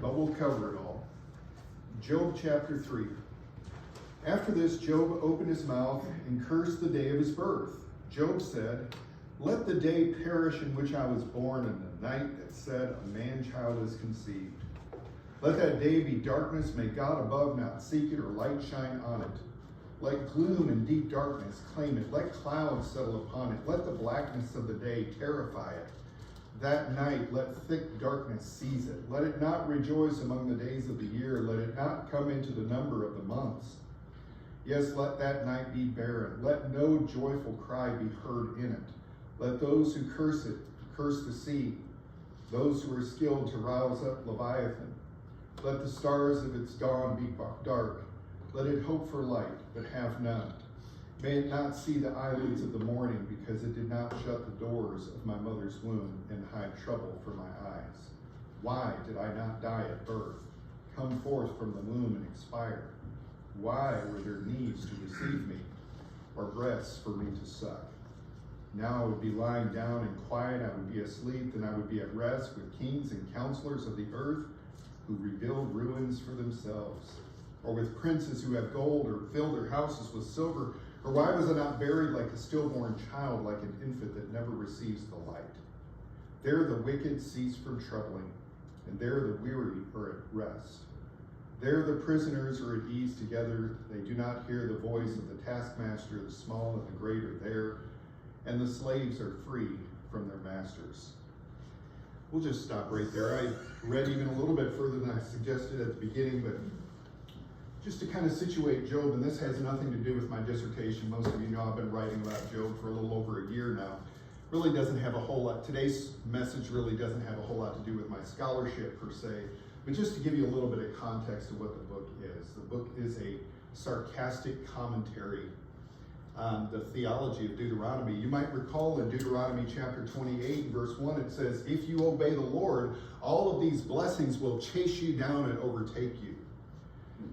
but we'll cover it all. Job chapter 3. After this, Job opened his mouth and cursed the day of his birth. Job said, "Let the day perish in which I was born, and the night that said a man-child is conceived. Let that day be darkness, may God above not seek it, or light shine on it. Let gloom and deep darkness claim it. Let clouds settle upon it. Let the blackness of the day terrify it. That night let thick darkness seize it. Let it not rejoice among the days of the year. Let it not come into the number of the months. Yes, let that night be barren. Let no joyful cry be heard in it. Let those who curse it curse the sea, those who are skilled to rouse up Leviathan. Let the stars of its dawn be dark. Let it hope for light, but have none. May it not see the eyelids of the morning, because it did not shut the doors of my mother's womb and hide trouble from my eyes. Why did I not die at birth, come forth from the womb and expire? Why were there knees to receive me, or breasts for me to suck? Now I would be lying down in quiet, I would be asleep, then I would be at rest with kings and counselors of the earth, who rebuild ruins for themselves, or with princes who have gold, or fill their houses with silver. Or why was I not buried like a stillborn child, like an infant that never receives the light? There the wicked cease from troubling, and there the weary are at rest. There the prisoners are at ease together. They do not hear the voice of the taskmaster. The small and the great are there, and the slaves are free from their masters." We'll just stop right there. I read even a little bit further than I suggested at the beginning, but just to kind of situate Job, and this has nothing to do with my dissertation. Most of you know I've been writing about Job for a little over a year now. Really doesn't have a whole lot. Today's message really doesn't have a whole lot to do with my scholarship per se, but just to give you a little bit of context of what the book is. The book is a sarcastic commentary on the theology of Deuteronomy. You might recall in Deuteronomy chapter 28, verse 1, it says, "If you obey the Lord, all of these blessings will chase you down and overtake you."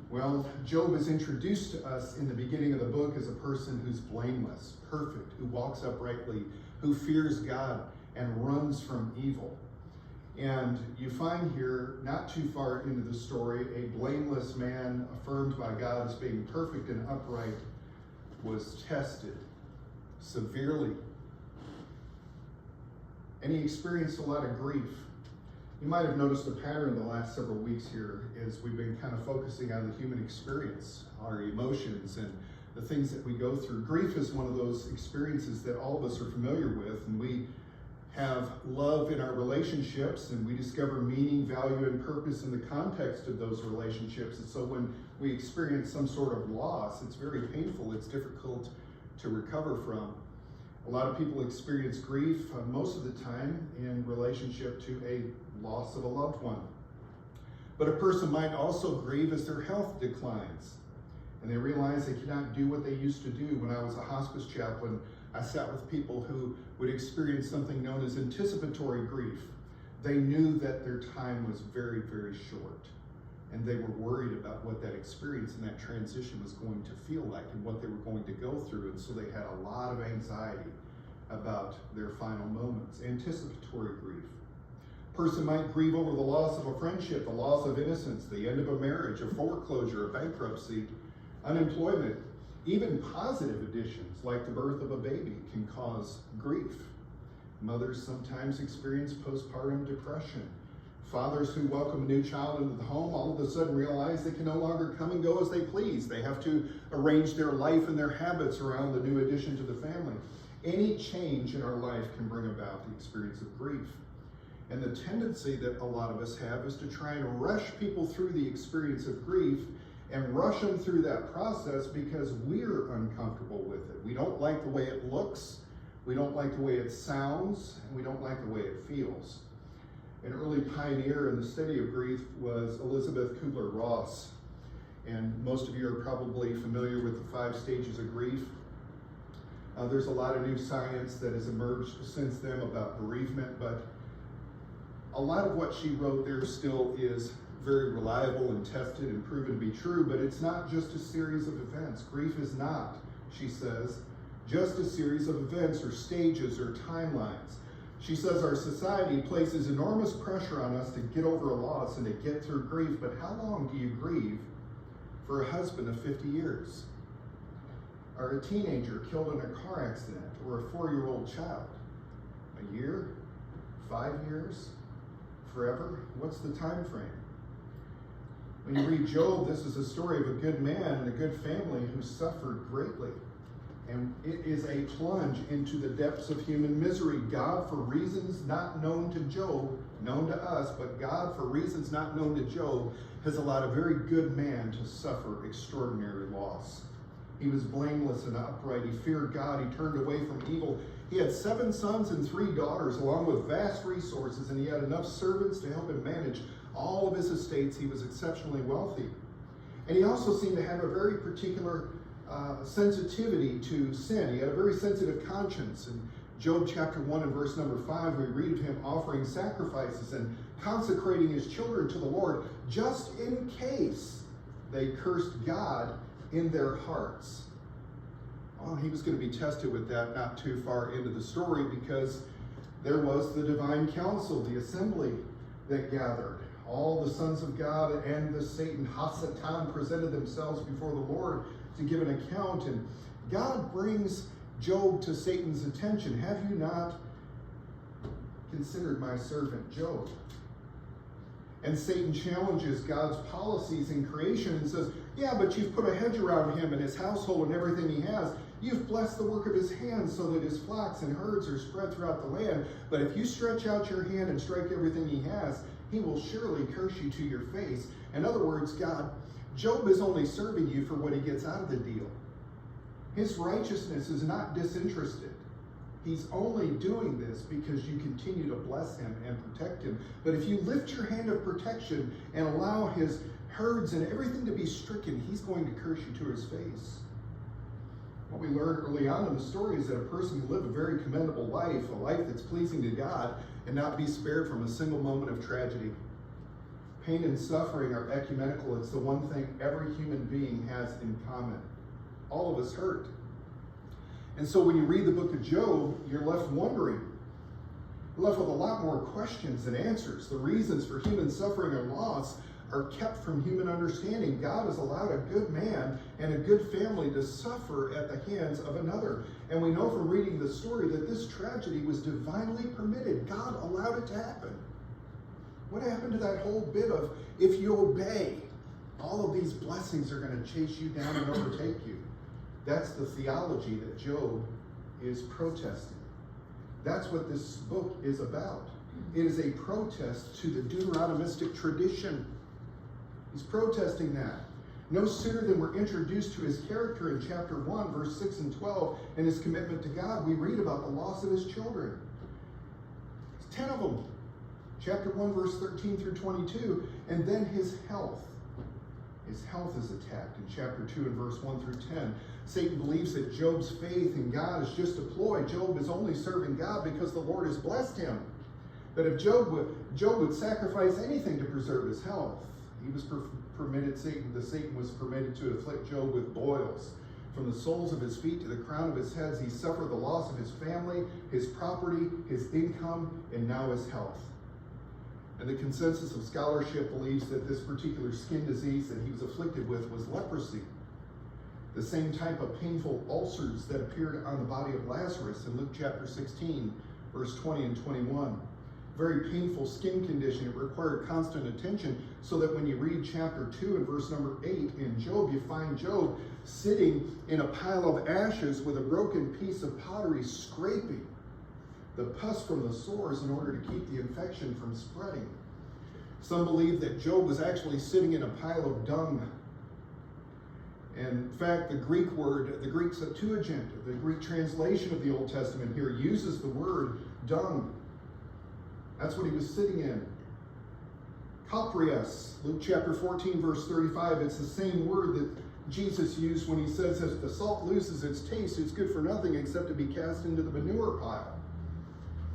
Well, Job is introduced to us in the beginning of the book as a person who's blameless, perfect, who walks uprightly, who fears God and runs from evil. And you find here, not too far into the story, a blameless man affirmed by God as being perfect and upright was tested severely. And he experienced a lot of grief. You might have noticed a pattern in the last several weeks here as we've been kind of focusing on the human experience, our emotions, and the things that we go through. Grief is one of those experiences that all of us are familiar with, and we have love in our relationships, and we discover meaning, value, and purpose in the context of those relationships. And so when we experience some sort of loss, it's very painful, it's difficult to recover from. A lot of people experience grief most of the time in relationship to a loss of a loved one. But a person might also grieve as their health declines, and they realize they cannot do what they used to do. When I was a hospice chaplain, I sat with people who would experience something known as anticipatory grief. They knew that their time was very, very short, and they were worried about what that experience and that transition was going to feel like and what they were going to go through, and so they had a lot of anxiety about their final moments. Anticipatory grief. A person might grieve over the loss of a friendship, the loss of innocence, the end of a marriage, a foreclosure, a bankruptcy, unemployment. Even positive additions, like the birth of a baby, can cause grief. Mothers sometimes experience postpartum depression. Fathers who welcome a new child into the home all of a sudden realize they can no longer come and go as they please. They have to arrange their life and their habits around the new addition to the family. Any change in our life can bring about the experience of grief. And the tendency that a lot of us have is to try and rush people through the experience of grief and rush them through that process because we're uncomfortable with it. We don't like the way it looks, we don't like the way it sounds, and we don't like the way it feels. An early pioneer in the study of grief was Elizabeth Kubler-Ross. And most of you are probably familiar with the 5 stages of grief. There's a lot of new science that has emerged since then about bereavement, but a lot of what she wrote there still is very reliable and tested and proven to be true, but it's not just a series of events. Grief is not, she says, just a series of events or stages or timelines. She says our society places enormous pressure on us to get over a loss and to get through grief, but how long do you grieve for a husband of 50 years? Or a teenager killed in a car accident, or a 4-year-old child? A year? 5 years? Forever? What's the time frame? When you read Job, this is a story of a good man and a good family who suffered greatly. And it is a plunge into the depths of human misery. God, for reasons not known to Job, known to us, but God, for reasons not known to Job, has allowed a very good man to suffer extraordinary loss. He was blameless and upright. He feared God. He turned away from evil. He had 7 sons and 3 daughters, along with vast resources, and he had enough servants to help him manage all of his estates. He was exceptionally wealthy. And he also seemed to have a very particular sensitivity to sin. He had a very sensitive conscience. In Job chapter 1 and verse number 5, we read of him offering sacrifices and consecrating his children to the Lord, just in case they cursed God in their hearts. Well, he was going to be tested with that not too far into the story, because there was the divine council, the assembly that gathered. All the sons of God and the Satan, Hasatan, presented themselves before the Lord to give an account. And God brings Job to Satan's attention. Have you not considered my servant Job? And Satan challenges God's policies in creation and says, yeah, but you've put a hedge around him and his household and everything he has. You've blessed the work of his hands so that his flocks and herds are spread throughout the land. But if you stretch out your hand and strike everything he has, he will surely curse you to your face. In other words, God, Job is only serving you for what he gets out of the deal. His righteousness is not disinterested. He's only doing this because you continue to bless him and protect him. But if you lift your hand of protection and allow his herds and everything to be stricken, he's going to curse you to his face. What we learned early on in the story is that a person can live a very commendable life, a life that's pleasing to God, and not be spared from a single moment of tragedy. Pain and suffering are ecumenical. It's the one thing every human being has in common. All of us hurt. And so when you read the book of Job, you're left wondering. You're left with a lot more questions than answers. The reasons for human suffering and loss are kept from human understanding. God has allowed a good man and a good family to suffer at the hands of another. And we know from reading the story that this tragedy was divinely permitted. God allowed it to happen. What happened to that whole bit of, if you obey, all of these blessings are going to chase you down and overtake you? That's the theology that Job is protesting. That's what this book is about. It is a protest to the Deuteronomistic tradition. He's protesting that. No sooner than we're introduced to his character in chapter 1, verse 6 and 12, and his commitment to God, we read about the loss of his children. 10 of them. Chapter 1, verse 13 through 22, and then his health. His health is attacked in chapter 2 and verse 1 through 10. Satan believes that Job's faith in God is just a ploy. Job is only serving God because the Lord has blessed him. That if Job would sacrifice anything to preserve his health, he was permitted, Satan was permitted to afflict Job with boils. From the soles of his feet to the crown of his head, he suffered the loss of his family, his property, his income, and now his health. And the consensus of scholarship believes that this particular skin disease that he was afflicted with was leprosy. The same type of painful ulcers that appeared on the body of Lazarus in Luke chapter 16, verse 20 and 21. Very painful skin condition. It required constant attention, so that when you read chapter 2 and verse number 8 in Job, you find Job sitting in a pile of ashes with a broken piece of pottery, scraping the pus from the sores in order to keep the infection from spreading. Some believe that Job was actually sitting in a pile of dung. And in fact, the Greek word, the Greek Septuagint, the Greek translation of the Old Testament here, uses the word dung. That's what he was sitting in. Koprias, Luke chapter 14, verse 35, it's the same word that Jesus used when he says, if the salt loses its taste, it's good for nothing except to be cast into the manure pile.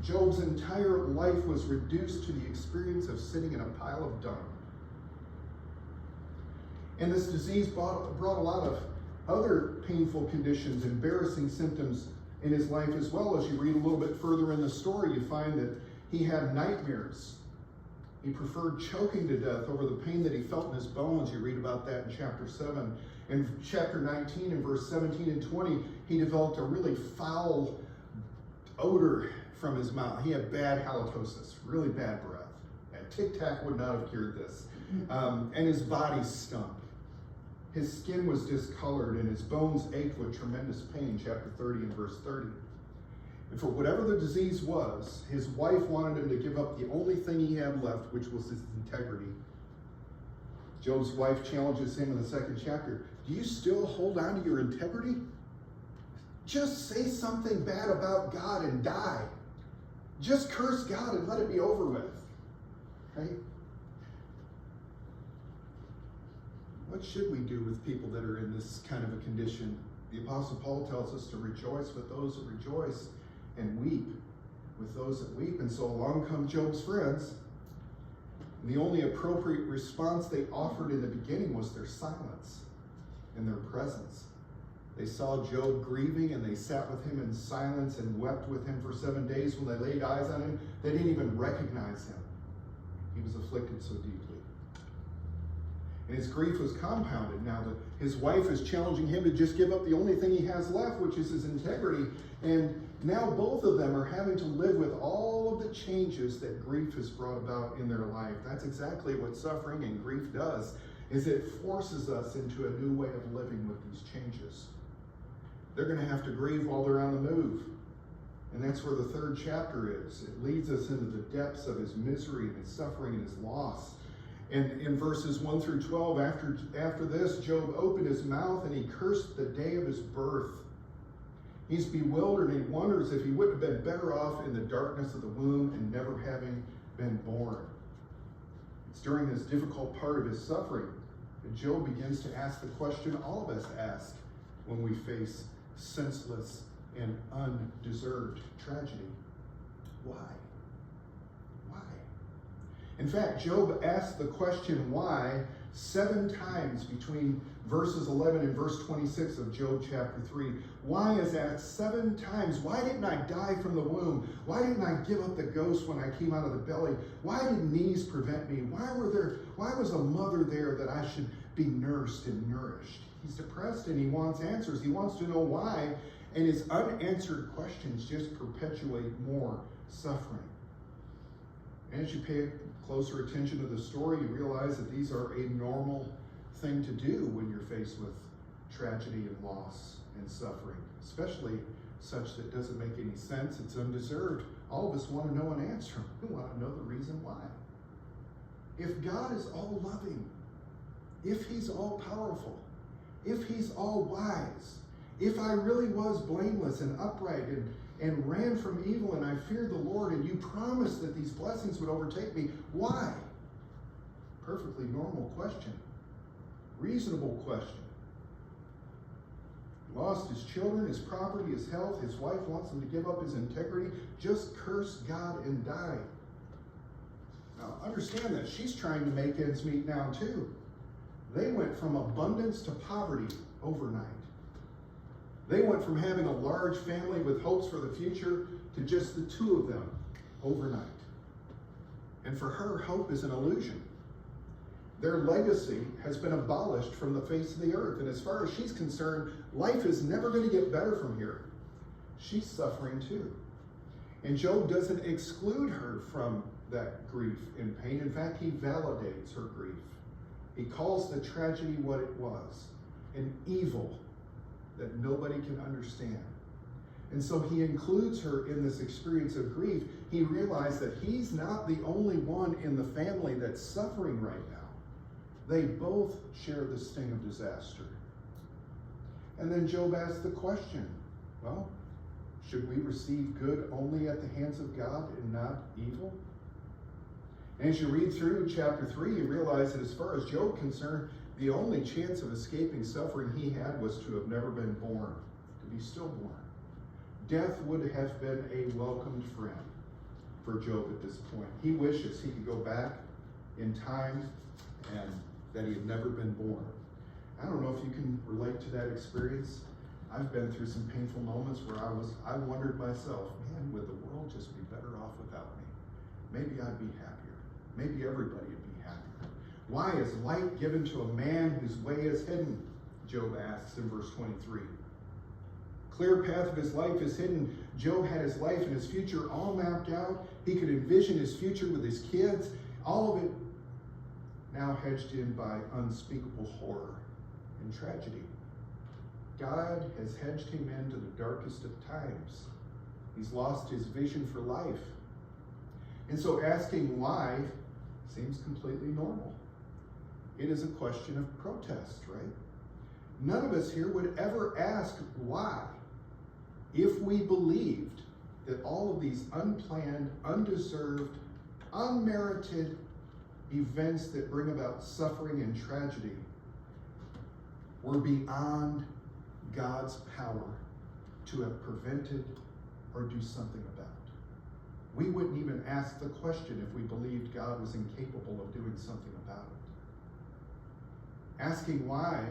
Job's entire life was reduced to the experience of sitting in a pile of dung. And this disease brought a lot of other painful conditions, embarrassing symptoms in his life as well. As you read a little bit further in the story, you find that he had nightmares. He preferred choking to death over the pain that he felt in his bones. You read about that in chapter 7. In chapter 19, in verse 17 and 20, he developed a really foul odor from his mouth. He had bad halitosis, really bad breath. And Tic Tac would not have cured this. And his body stunk. His skin was discolored and his bones ached with tremendous pain, chapter 30 and verse 30. And for whatever the disease was, his wife wanted him to give up the only thing he had left, which was his integrity. Job's wife challenges him in the 2nd chapter. Do you still hold on to your integrity? Just say something bad about God and die. Just curse God and let it be over with. Right? What should we do with people that are in this kind of a condition? The Apostle Paul tells us to rejoice with those that rejoice and weep with those that weep. And so along come Job's friends. And the only appropriate response they offered in the beginning was their silence and their presence. They saw Job grieving and they sat with him in silence and wept with him for 7 days. When they laid eyes on him, they didn't even recognize him. He was afflicted so deeply. And his grief was compounded now that his wife is challenging him to just give up the only thing he has left, which is his integrity. And now both of them are having to live with all of the changes that grief has brought about in their life. That's exactly what suffering and grief does, is it forces us into a new way of living with these changes. They're going to have to grieve while they're on the move. And that's where the 3rd chapter is. It leads us into the depths of his misery and his suffering and his loss. And in verses 1 through 12, after this, Job opened his mouth and he cursed the day of his birth. He's bewildered and he wonders if he wouldn't have been better off in the darkness of the womb and never having been born. It's during this difficult part of his suffering that Job begins to ask the question all of us ask when we face senseless and undeserved tragedy. Why? Why? In fact, Job asked the question why 7 times between verses 11 and verse 26 of Job chapter 3. Why is asked 7 times. Why didn't I die from the womb? Why didn't I give up the ghost when I came out of the belly? Why did knees prevent me? Why was a mother there that I should be nursed and nourished? He's depressed and he wants answers. He wants to know why. And his unanswered questions just perpetuate more suffering. And as you pay closer attention to the story, you realize that these are a normal thing to do when you're faced with tragedy and loss and suffering, especially such that doesn't make any sense. It's undeserved. All of us want to know an answer. We want to know the reason why. If God is all loving, if he's all powerful, if he's all wise, if I really was blameless and upright and ran from evil and I feared the Lord and you promised that these blessings would overtake me, why? Perfectly normal question. Reasonable question. He lost his children, his property, his health. His wife wants him to give up his integrity. Just curse God and die. Now, understand that she's trying to make ends meet now, too. They went from abundance to poverty overnight. They went from having a large family with hopes for the future to just the 2 of them overnight. And for her, hope is an illusion. Their legacy has been abolished from the face of the earth. And as far as she's concerned, life is never going to get better from here. She's suffering too. And Job doesn't exclude her from that grief and pain. In fact, he validates her grief. He calls the tragedy what it was, an evil that nobody can understand. And so he includes her in this experience of grief. He realized that he's not the only one in the family that's suffering right now. They both share the sting of disaster. And then Job asked the question, well, should we receive good only at the hands of God and not evil? And as you read through chapter 3, you realize that as far as Job concerned, the only chance of escaping suffering he had was to have never been born, to be stillborn. Death would have been a welcomed friend for Job at this point. He wishes he could go back in time and that he had never been born. I don't know if you can relate to that experience. I've been through some painful moments where I wondered myself, man, would the world just be better off without me? Maybe I'd be happier. Maybe everybody would be happier. Why is light given to a man whose way is hidden? Job asks in verse 23. Clear path of his life is hidden. Job had his life and his future all mapped out. He could envision his future with his kids. All of it now hedged in by unspeakable horror and tragedy. God has hedged him into the darkest of times. He's lost his vision for life. And so asking why seems completely normal. It is a question of protest, right? None of us here would ever ask why if we believed that all of these unplanned, undeserved, unmerited events that bring about suffering and tragedy were beyond God's power to have prevented or do something about. We wouldn't even ask the question if we believed God was incapable of doing something about it. Asking why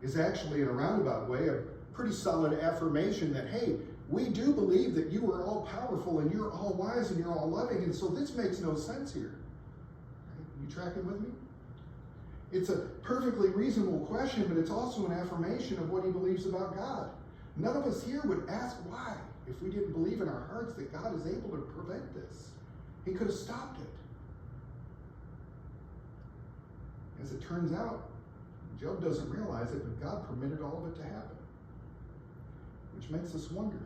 is actually, in a roundabout way, a pretty solid affirmation that, hey, we do believe that you are all powerful and you're all wise and you're all loving, and so this makes no sense here. Right? You tracking with me? It's a perfectly reasonable question, but it's also an affirmation of what he believes about God. None of us here would ask why if we didn't believe in our hearts that God is able to prevent this. He could have stopped it. As it turns out, Job doesn't realize it, but God permitted all of it to happen, which makes us wonder.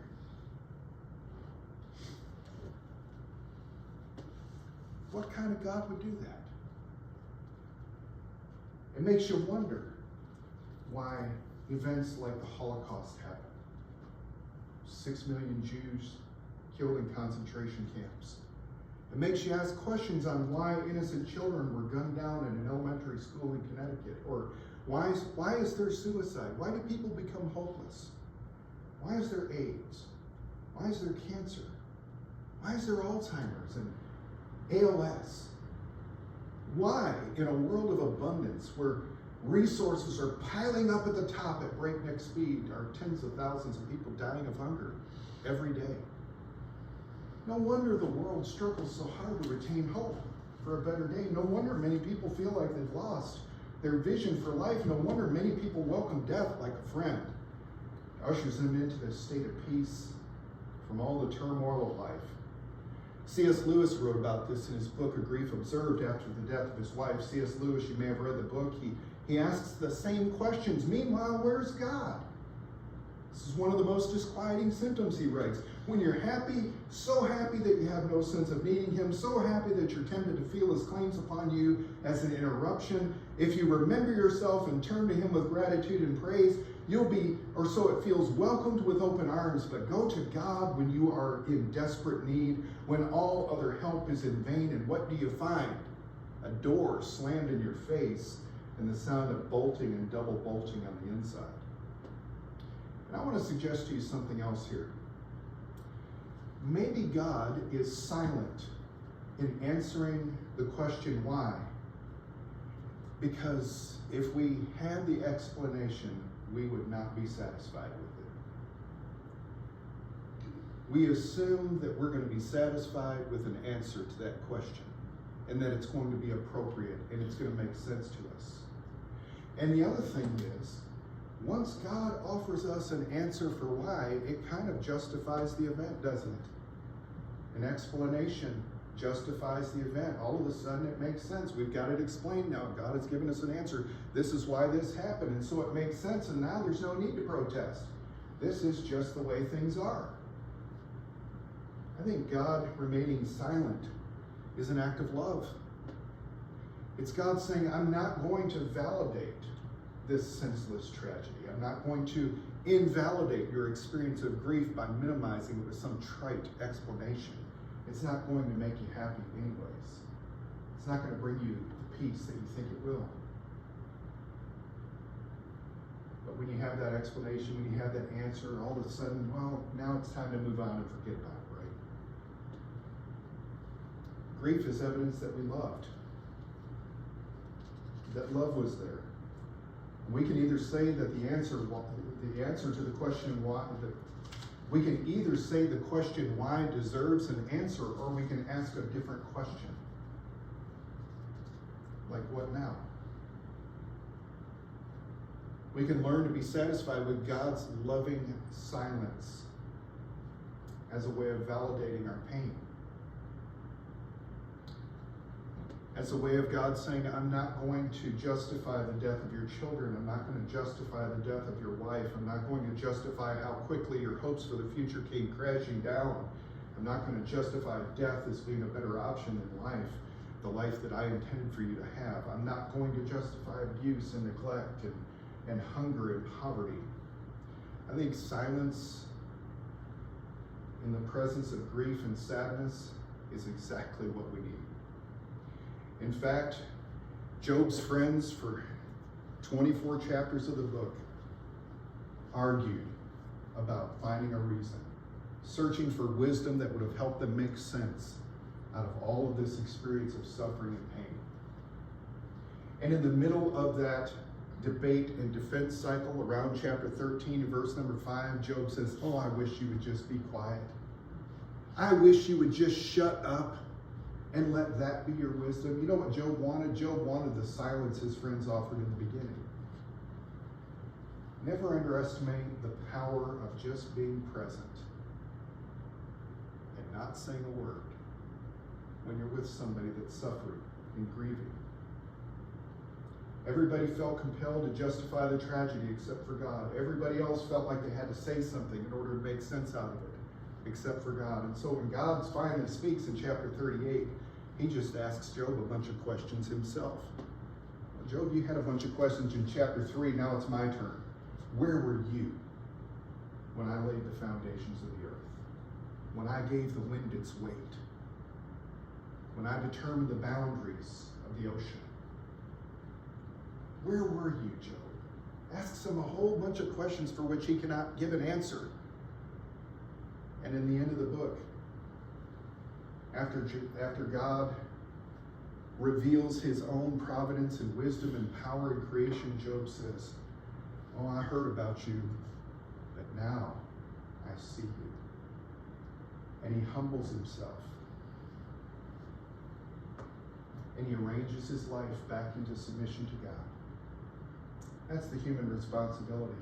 What kind of God would do that? It makes you wonder why events like the Holocaust happened. 6 million Jews killed in concentration camps. It makes you ask questions on why innocent children were gunned down in an elementary school in Connecticut, or why is there suicide? Why do people become hopeless? Why is there AIDS? Why is there cancer? Why is there Alzheimer's and ALS? Why, in a world of abundance where resources are piling up at the top at breakneck speed, are tens of thousands of people dying of hunger every day? No wonder the world struggles so hard to retain hope for a better day. No wonder many people feel like they've lost their vision for life. No wonder many people welcome death like a friend. It ushers them into this state of peace from all the turmoil of life. C.S. Lewis wrote about this in his book, A Grief Observed, after the death of his wife. C.S. Lewis, you may have read the book, he asks the same questions. Meanwhile, where's God? This is one of the most disquieting symptoms, he writes. When you're happy, so happy that you have no sense of needing him, so happy that you're tempted to feel his claims upon you as an interruption. If you remember yourself and turn to him with gratitude and praise, you'll be, or so it feels, welcomed with open arms. But go to God when you are in desperate need, when all other help is in vain. And what do you find? A door slammed in your face and the sound of bolting and double bolting on the inside. And I want to suggest to you something else here. Maybe God is silent in answering the question why, because if we had the explanation, we would not be satisfied with it. We assume that we're going to be satisfied with an answer to that question, and that it's going to be appropriate and it's going to make sense to us. And the other thing is, once God offers us an answer for why, it kind of justifies the event, doesn't it? An explanation justifies the event. All of a sudden it makes sense. We've got it explained now. God has given us an answer. This is why this happened. And so it makes sense, and now there's no need to protest. This is just the way things are. I think God remaining silent is an act of love. It's God saying, I'm not going to validate this senseless tragedy. I'm not going to invalidate your experience of grief by minimizing it with some trite explanation. It's not going to make you happy anyways. It's not going to bring you the peace that you think it will. But when you have that explanation, when you have that answer, all of a sudden, well, now it's time to move on and forget about it, right? Grief is evidence that we loved. That love was there. We can either say that the answer to the question why, we can either say the question why deserves an answer, or we can ask a different question. Like, what now? We can learn to be satisfied with God's loving silence as a way of validating our pain. As a way of God saying, I'm not going to justify the death of your children. I'm not going to justify the death of your wife. I'm not going to justify how quickly your hopes for the future came crashing down. I'm not going to justify death as being a better option in life, the life that I intended for you to have. I'm not going to justify abuse and neglect and hunger and poverty. I think silence in the presence of grief and sadness is exactly what we need. In fact, Job's friends for 24 chapters of the book argued about finding a reason, searching for wisdom that would have helped them make sense out of all of this experience of suffering and pain. And in the middle of that debate and defense cycle around chapter 13 verse number 5, Job says, oh, I wish you would just be quiet. I wish you would just shut up and let that be your wisdom. You know what Job wanted? Job wanted the silence his friends offered in the beginning. Never underestimate the power of just being present and not saying a word when you're with somebody that's suffering and grieving. Everybody felt compelled to justify the tragedy except for God. Everybody else felt like they had to say something in order to make sense out of it, except for God. And so when God finally speaks in chapter 38, he just asks Job a bunch of questions himself. Well, Job, you had a bunch of questions in chapter 3, now it's my turn. Where were you when I laid the foundations of the earth? When I gave the wind its weight? When I determined the boundaries of the ocean? Where were you, Job? Asks him a whole bunch of questions for which he cannot give an answer. And in the end of the book, after God reveals his own providence and wisdom and power in creation, Job says, oh, I heard about you, but now I see you. And he humbles himself. And he arranges his life back into submission to God. That's the human responsibility.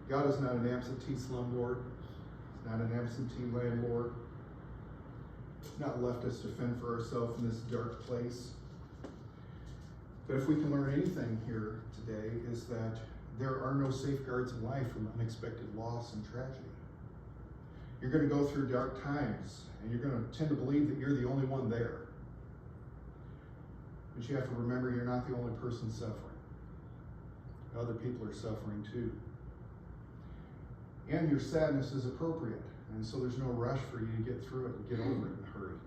God is not an absentee slumlord. He's not an absentee landlord. He's not left us to fend for ourselves in this dark place. But if we can learn anything here today, is that there are no safeguards in life from unexpected loss and tragedy. You're going to go through dark times, and you're going to tend to believe that you're the only one there. But you have to remember you're not the only person suffering. Other people are suffering too. And your sadness is appropriate, and so there's no rush for you to get through it and get over it in a hurry.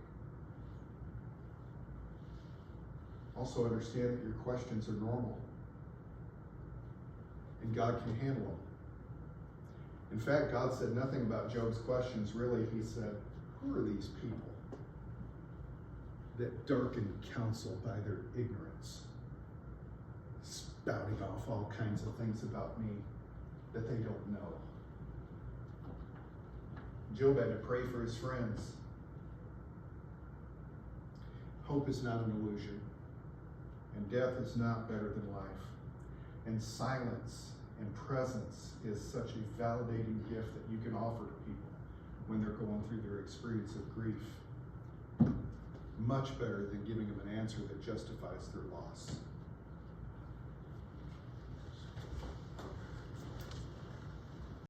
Also understand that your questions are normal, and God can handle them. In fact, God said nothing about Job's questions, really. He said, who are these people that darken counsel by their ignorance, spouting off all kinds of things about me that they don't know? Job had to pray for his friends. Hope is not an illusion, and death is not better than life. And silence and presence is such a validating gift that you can offer to people when they're going through their experience of grief. Much better than giving them an answer that justifies their loss.